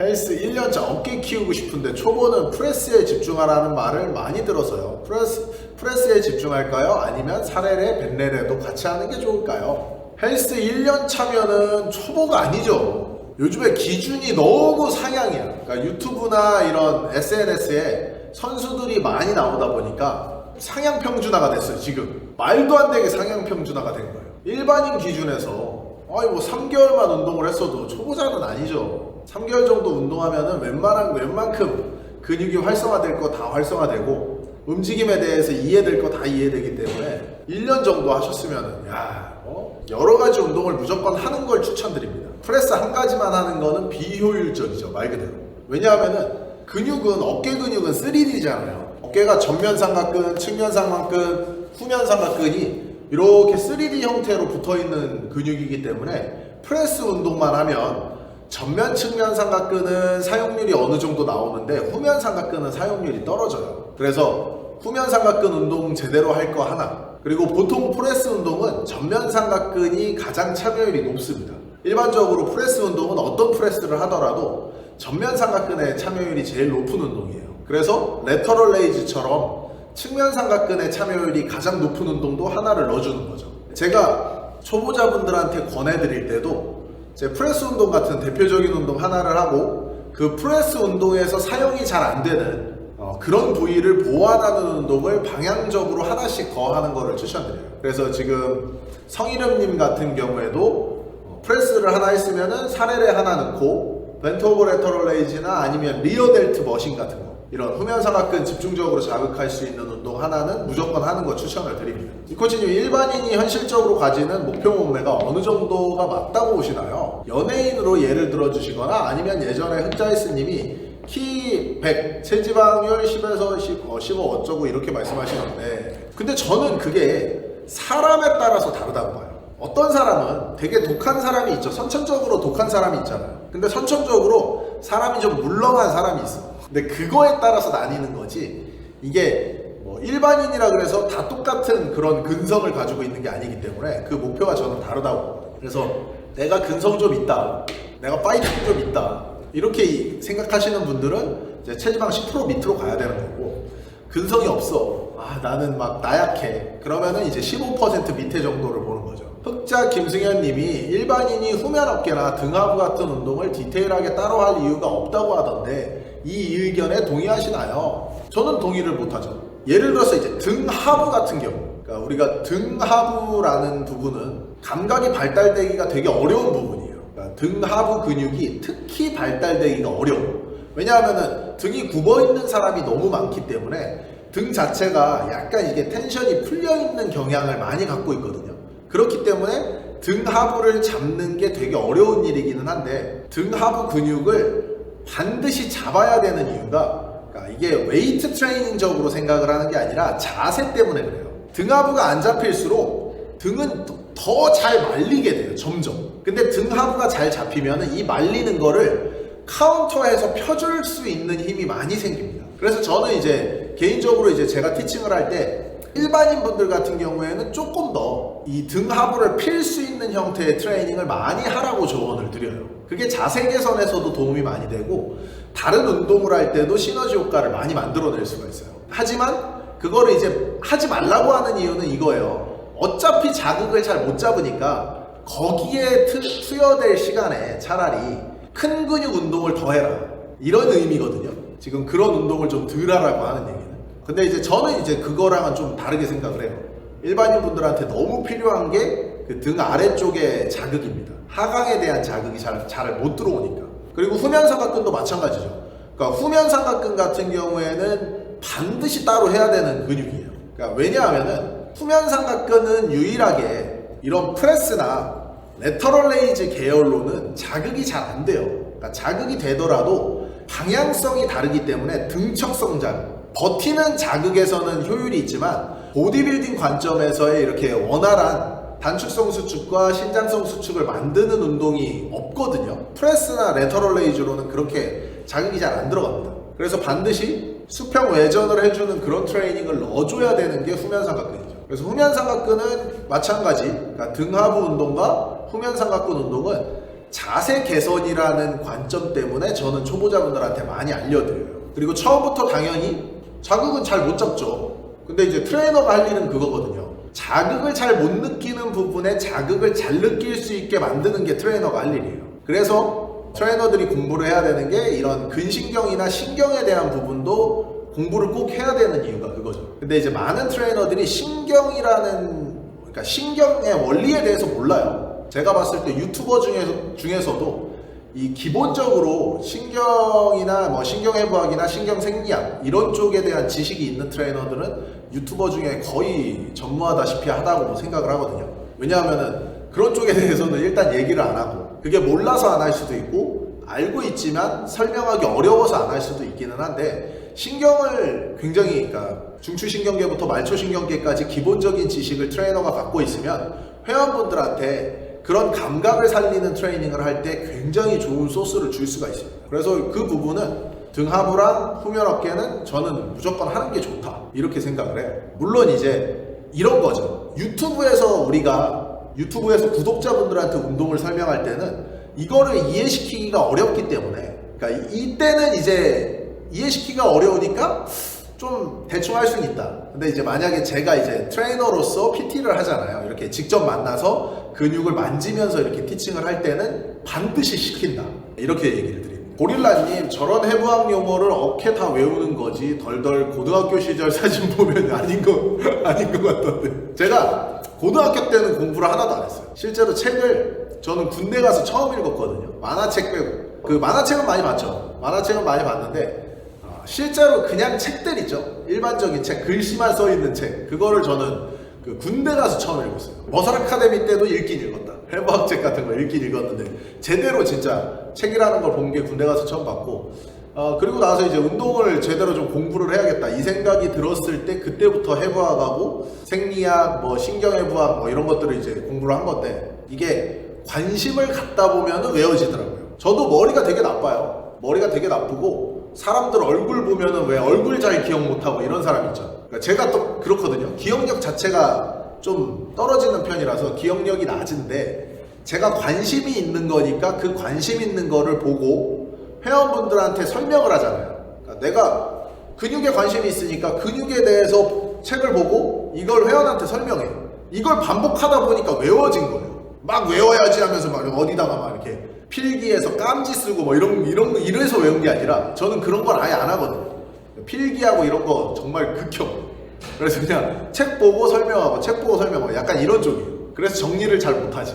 헬스 1년차 어깨 키우고 싶은데 초보는 프레스에 집중하라는 말을 많이 들어서요. 프레스에 집중할까요? 아니면 사레레, 벤레레도 같이 하는 게 좋을까요? 헬스 1년차면은 초보가 아니죠. 요즘에 기준이 너무 상향이야. 그러니까 유튜브나 이런 SNS에 선수들이 많이 나오다 보니까 상향 평준화가 됐어요. 지금 말도 안 되게 상향 평준화가 된 거예요. 일반인 기준에서 아니 뭐 3개월만 운동을 했어도 초보자는 아니죠. 3개월 정도 운동하면은 웬만큼 근육이 활성화될 거 다 활성화되고 움직임에 대해서 이해될 거 다 이해되기 때문에 1년 정도 하셨으면은 여러 가지 운동을 무조건 하는 걸 추천드립니다. 프레스 한 가지만 하는 거는 비효율적이죠, 말 그대로. 왜냐하면은 어깨 근육은 3D잖아요. 어깨가 전면 삼각근, 측면 삼각근, 후면 삼각근이 이렇게 3D 형태로 붙어있는 근육이기 때문에 프레스 운동만 하면 전면 측면 삼각근은 사용률이 어느 정도 나오는데 후면 삼각근은 사용률이 떨어져요. 그래서 후면 삼각근 운동 제대로 할 거 하나, 그리고 보통 프레스 운동은 전면 삼각근이 가장 참여율이 높습니다. 일반적으로 프레스 운동은 어떤 프레스를 하더라도 전면 삼각근의 참여율이 제일 높은 운동이에요. 그래서 레터럴 레이즈처럼 측면 삼각근의 참여율이 가장 높은 운동도 하나를 넣어주는 거죠. 제가 초보자분들한테 권해드릴 때도 제 프레스 운동 같은 대표적인 운동 하나를 하고 그 프레스 운동에서 사용이 잘 안 되는 그런 부위를 보완하는 운동을 방향적으로 하나씩 더 하는 거를 추천드려요. 그래서 지금 성희름님 같은 경우에도 프레스를 하나 했으면은 사레레 하나 넣고 벤트 오버 레터럴 레이즈나 아니면 리어 델트 머신 같은 거, 이런 후면 삼각근 집중적으로 자극할 수 있는 운동 하나는 무조건 하는 거 추천을 드립니다. 이 코치님, 일반인이 현실적으로 가지는 목표 몸매가 어느 정도가 맞다고 보시나요? 연예인으로 예를 들어 주시거나 아니면 예전에 흑자이스님이 키 100, 체지방률 10에서 15 어쩌고 이렇게 말씀하시는데, 근데 저는 그게 사람에 따라서 다르다고 봐요. 어떤 사람은 되게 독한 사람이 있죠. 선천적으로 독한 사람이 있잖아요. 근데 선천적으로 사람이 좀 물렁한 사람이 있어. 근데 그거에 따라서 나뉘는 거지, 이게 뭐 일반인이라 그래서 다 똑같은 그런 근성을 가지고 있는 게 아니기 때문에 그 목표가 저는 다르다고 봅니다. 그래서 내가 근성 좀 있다, 내가 파이팅 좀 있다, 이렇게 생각하시는 분들은 이제 체지방 10% 밑으로 가야 되는 거고, 근성이 없어, 나는 막 나약해, 그러면은 이제 15% 밑에 정도를 보는 거죠. 흑자 김승현 님이 일반인이 후면 어깨나 등하부 같은 운동을 디테일하게 따로 할 이유가 없다고 하던데 이 의견에 동의하시나요? 저는 동의를 못하죠. 예를 들어서 이제 등하부 같은 경우, 그러니까 우리가 등하부라는 부분은 감각이 발달되기가 되게 어려운 부분이에요. 그러니까 등하부 근육이 특히 발달되기가 어려워요. 왜냐하면은 등이 굽어 있는 사람이 너무 많기 때문에 등 자체가 약간 이게 텐션이 풀려 있는 경향을 많이 갖고 있거든요. 그렇기 때문에 등하부를 잡는 게 되게 어려운 일이기는 한데, 등하부 근육을 반드시 잡아야 되는 이유가, 그러니까 이게 웨이트 트레이닝적으로 생각을 하는 게 아니라 자세 때문에 그래요. 등하부가 안 잡힐수록 등은 더 잘 말리게 돼요, 점점. 근데 등하부가 잘 잡히면 이 말리는 거를 카운터해서 펴줄 수 있는 힘이 많이 생깁니다. 그래서 저는 이제 개인적으로 이제 제가 티칭을 할 때 일반인 분들 같은 경우에는 조금 더 이 등하부를 필 수 있는 형태의 트레이닝을 많이 하라고 조언을 드려요. 그게 자세 개선에서도 도움이 많이 되고 다른 운동을 할 때도 시너지 효과를 많이 만들어낼 수가 있어요. 하지만 그거를 이제 하지 말라고 하는 이유는 이거예요. 어차피 자극을 잘 못 잡으니까 거기에 투여될 시간에 차라리 큰 근육 운동을 더 해라, 이런 의미거든요. 지금 그런 운동을 좀 덜 하라고 하는 얘기는. 근데 이제 저는 이제 그거랑은 좀 다르게 생각을 해요. 일반인 분들한테 너무 필요한 게 그 등 아래쪽의 자극입니다. 하강에 대한 자극이 잘 못 들어오니까. 그리고 후면 삼각근도 마찬가지죠. 그러니까 후면 삼각근 같은 경우에는 반드시 따로 해야 되는 근육이에요. 그러니까 왜냐하면은 후면 삼각근은 유일하게 이런 프레스나 레터럴 레이즈 계열로는 자극이 잘 안 돼요. 그러니까 자극이 되더라도 방향성이 다르기 때문에 등척성 자극, 버티는 자극에서는 효율이 있지만 보디빌딩 관점에서의 이렇게 원활한 단축성 수축과 신장성 수축을 만드는 운동이 없거든요. 프레스나 레터럴 레이즈로는 그렇게 자극이 잘 안 들어갑니다. 그래서 반드시 수평 외전을 해주는 그런 트레이닝을 넣어줘야 되는 게 후면 삼각근이죠. 그래서 후면 삼각근은 마찬가지, 그러니까 등하부 운동과 후면 삼각근 운동은 자세 개선이라는 관점 때문에 저는 초보자분들한테 많이 알려드려요. 그리고 처음부터 당연히 자극은 잘 못 잡죠. 근데 이제 트레이너가 할 일은 그거거든요. 자극을 잘 못 느끼는 부분에 자극을 잘 느낄 수 있게 만드는 게 트레이너가 할 일이에요. 그래서 트레이너들이 공부를 해야 되는 게 이런 근신경이나 신경에 대한 부분도 공부를 꼭 해야 되는 이유가 그거죠. 근데 이제 많은 트레이너들이 그러니까 신경의 원리에 대해서 몰라요. 제가 봤을 때 유튜버 중에서도 이 기본적으로 신경이나 뭐 신경해부학이나 신경생리학 이런 쪽에 대한 지식이 있는 트레이너들은 유튜버 중에 거의 전무하다시피 하다고 생각을 하거든요. 왜냐하면은 그런 쪽에 대해서는 일단 얘기를 안 하고, 그게 몰라서 안 할 수도 있고 알고 있지만 설명하기 어려워서 안 할 수도 있기는 한데, 신경을 굉장히, 그러니까 중추신경계부터 말초신경계까지 기본적인 지식을 트레이너가 갖고 있으면 회원분들한테 그런 감각을 살리는 트레이닝을 할 때 굉장히 좋은 소스를 줄 수가 있습니다. 그래서 그 부분은 등하부랑 후면 어깨는 저는 무조건 하는 게 좋다, 이렇게 생각을 해요. 물론 이제 이런 거죠. 유튜브에서 구독자분들한테 운동을 설명할 때는 이거를 이해시키기가 어렵기 때문에, 그러니까 이때는 이제 이해시키기가 어려우니까 좀 대충 할 수는 있다. 근데 이제 만약에 제가 이제 트레이너로서 PT를 하잖아요. 이렇게 직접 만나서 근육을 만지면서 이렇게 티칭을 할 때는 반드시 시킨다, 이렇게 얘기를 드립니다. 고릴라님, 저런 해부학 용어를 어케 다 외우는 거지 덜덜 고등학교 시절 사진 보면 아닌 것 같던데. 제가 고등학교 때는 공부를 하나도 안 했어요. 실제로 책을 저는 군대 가서 처음 읽었거든요. 만화책 빼고. 그 만화책은 많이 봤죠. 만화책은 많이 봤는데 실제로 그냥 책들이죠. 일반적인 책, 글씨만 써있는 책, 그거를 저는 그 군대 가서 처음 읽었어요. 머슬 아카데미 때도 읽긴 읽었다. 해부학책 같은 거 읽긴 읽었는데 제대로 진짜 책이라는 걸 본 게 군대 가서 처음 봤고, 그리고 나서 이제 운동을 제대로 좀 공부를 해야겠다 이 생각이 들었을 때, 그때부터 해부학하고 생리학, 뭐 신경해부학 뭐 이런 것들을 이제 공부를 한 건데, 이게 관심을 갖다 보면은 외워지더라고요. 저도 머리가 되게 나빠요. 머리가 되게 나쁘고 사람들 얼굴 보면은 왜 얼굴 잘 기억 못하고 이런 사람 있죠. 그러니까 제가 또 그렇거든요. 기억력 자체가 좀 떨어지는 편이라서 기억력이 낮은데, 제가 관심이 있는 거니까 그 관심 있는 거를 보고 회원분들한테 설명을 하잖아요. 그러니까 내가 근육에 관심이 있으니까 근육에 대해서 책을 보고 이걸 회원한테 설명해. 이걸 반복하다 보니까 외워진 거예요. 막 외워야지 하면서 막 어디다가 막 이렇게 필기해서 깜지 쓰고 뭐 이래서 외운 게 아니라, 저는 그런 걸 아예 안 하거든요. 필기하고 이런 거 정말 극혐. 그래서 그냥 책 보고 설명하고 책 보고 설명하고 약간 이런 쪽이에요. 그래서 정리를 잘 못하지.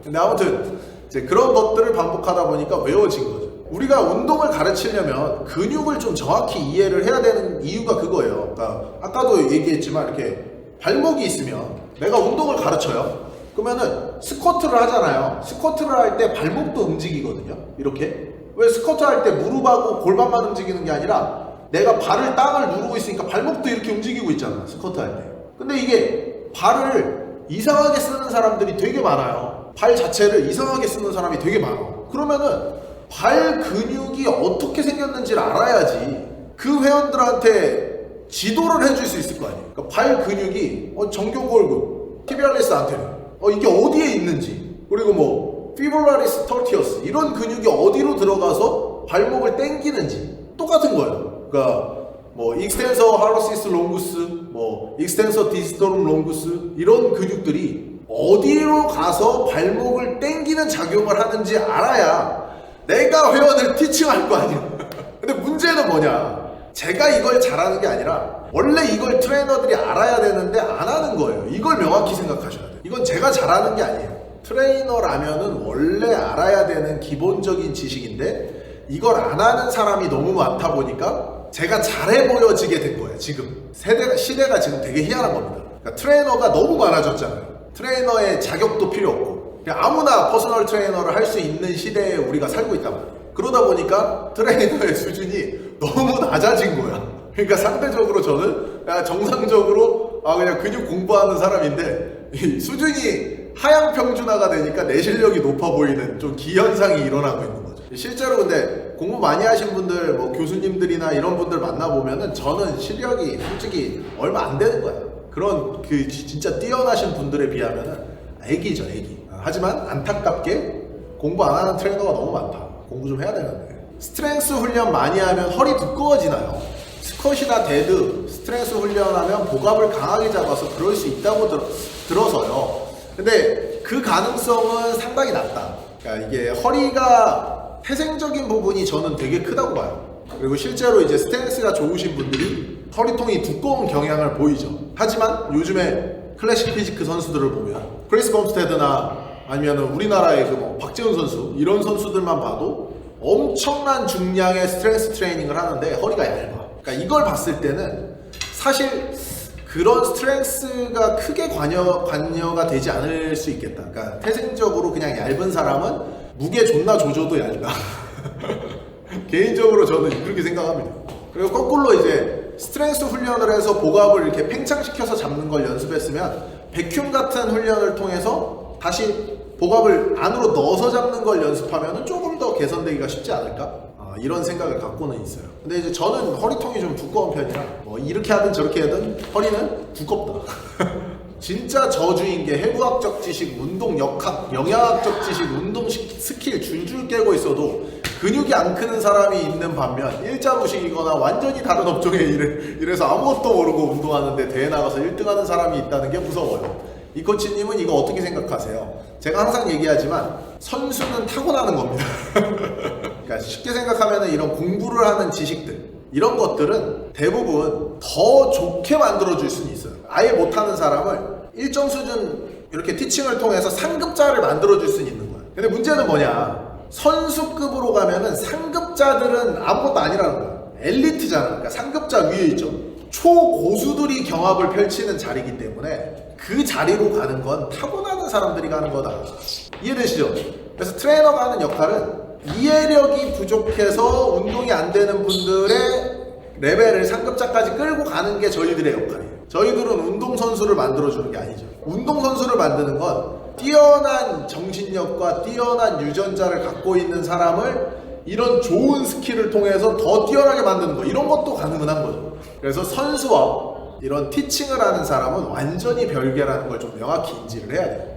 근데 아무튼 이제 그런 것들을 반복하다 보니까 외워진 거죠. 우리가 운동을 가르치려면 근육을 좀 정확히 이해를 해야 되는 이유가 그거예요. 그러니까 아까도 얘기했지만 이렇게 발목이 있으면 내가 운동을 가르쳐요. 그러면은 스쿼트를 하잖아요. 스쿼트를 할 때 발목도 움직이거든요. 이렇게. 왜 스쿼트 할 때 무릎하고 골반만 움직이는 게 아니라 내가 발을 땅을 누르고 있으니까 발목도 이렇게 움직이고 있잖아, 스쿼트 할 때. 근데 이게 발을 이상하게 쓰는 사람들이 되게 많아요. 발 자체를 이상하게 쓰는 사람이 되게 많아. 그러면은 발 근육이 어떻게 생겼는지를 알아야지 그 회원들한테 지도를 해줄 수 있을 거 아니에요. 그러니까 발 근육이 정교골근, 티비알리스 안테리어, 이게 어디에 있는지, 그리고 뭐 피브라리스 터티어스 이런 근육이 어디로 들어가서 발목을 당기는지 똑같은 거예요. 그러니까 뭐 익스텐서 하로시스 롱구스, 뭐 익스텐서 디스토룸 롱구스 이런 근육들이 어디로 가서 발목을 당기는 작용을 하는지 알아야 내가 회원을 티칭할 거 아니야. 근데 문제는 뭐냐, 제가 이걸 잘하는 게 아니라 원래 이걸 트레이너들이 알아야 되는데 안 하는 거예요. 이걸 명확히 생각하셔야 돼요. 이건 제가 잘하는 게 아니에요. 트레이너라면은 원래 알아야 되는 기본적인 지식인데 이걸 안 하는 사람이 너무 많다 보니까 제가 잘해 보여지게 된 거예요. 지금 시대가 지금 되게 희한한 겁니다. 그러니까 트레이너가 너무 많아졌잖아요. 트레이너의 자격도 필요 없고 그냥 아무나 퍼스널 트레이너를 할 수 있는 시대에 우리가 살고 있단 말이에요. 그러다 보니까 트레이너의 수준이 너무 낮아진 거야. 그러니까 상대적으로 저는 정상적으로 그냥 근육 공부하는 사람인데 이 수준이 하향 평준화가 되니까 내 실력이 높아 보이는 좀 기현상이 일어나고 있는 거죠. 실제로 근데 공부 많이 하신 분들, 뭐 교수님들이나 이런 분들 만나보면은 저는 실력이 솔직히 얼마 안 되는 거야. 그런 진짜 뛰어나신 분들에 비하면은 애기죠, 애기. 하지만 안타깝게 공부 안 하는 트레이너가 너무 많다. 공부 좀 해야 되는데. 스트렝스 훈련 많이 하면 허리 두꺼워지나요? 스쿼시나 데드, 스트렝스 훈련하면 복압을 강하게 잡아서 그럴 수 있다고 들어서요. 근데 그 가능성은 상당히 낮다. 그러니까 이게 허리가 태생적인 부분이 저는 되게 크다고 봐요. 그리고 실제로 이제 스탠스가 좋으신 분들이 허리통이 두꺼운 경향을 보이죠. 하지만 요즘에 클래식 피지크 선수들을 보면 크리스 범스테드나 아니면 우리나라의 그 박재훈 선수 이런 선수들만 봐도 엄청난 중량의 스트렝스 트레이닝을 하는데 허리가 얇아. 그러니까 이걸 봤을 때는 사실 그런 스트렝스가 크게 관여가 되지 않을 수 있겠다. 그러니까 태생적으로 그냥 얇은 사람은 무게 존나 조져도 얇다. 개인적으로 저는 그렇게 생각합니다. 그리고 거꾸로 이제 스트렝스 훈련을 해서 복압을 이렇게 팽창시켜서 잡는 걸 연습했으면 백큐ම් 같은 훈련을 통해서 다시 복압을 안으로 넣어서 잡는 걸 연습하면 조금 더 개선되기가 쉽지 않을까? 이런 생각을 갖고는 있어요. 근데 이제 저는 허리통이 좀 두꺼운 편이라 뭐 이렇게 하든 저렇게 하든 허리는 두껍다. 진짜 저주인 게 해부학적 지식, 운동 역학, 영양학적 지식, 운동 스킬 줄줄 깨고 있어도 근육이 안 크는 사람이 있는 반면 일자무식이거나 완전히 다른 업종에 일해서 아무것도 모르고 운동하는데 대회 나가서 1등하는 사람이 있다는 게 무서워요. 이 코치님은 이거 어떻게 생각하세요? 제가 항상 얘기하지만 선수는 타고나는 겁니다. 그러니까 쉽게 생각하면 이런 공부를 하는 지식들 이런 것들은 대부분 더 좋게 만들어줄 수는 있어요. 아예 못하는 사람을 일정 수준 이렇게 티칭을 통해서 상급자를 만들어줄 수는 있는 거예요. 근데 문제는 뭐냐, 선수급으로 가면은 상급자들은 아무것도 아니라는 거야. 엘리트잖아. 그러니까 상급자 위에 있죠. 초고수들이 경합을 펼치는 자리이기 때문에 그 자리로 가는 건 타고나는 사람들이 가는 거다. 이해되시죠? 그래서 트레이너가 하는 역할은 이해력이 부족해서 운동이 안 되는 분들의 레벨을 상급자까지 끌고 가는 게 저희들의 역할이에요. 저희들은 운동선수를 만들어주는 게 아니죠. 운동선수를 만드는 건 뛰어난 정신력과 뛰어난 유전자를 갖고 있는 사람을 이런 좋은 스킬을 통해서 더 뛰어나게 만드는 거, 이런 것도 가능한 거죠. 그래서 선수와 이런 티칭을 하는 사람은 완전히 별개라는 걸 좀 명확히 인지를 해야 돼요.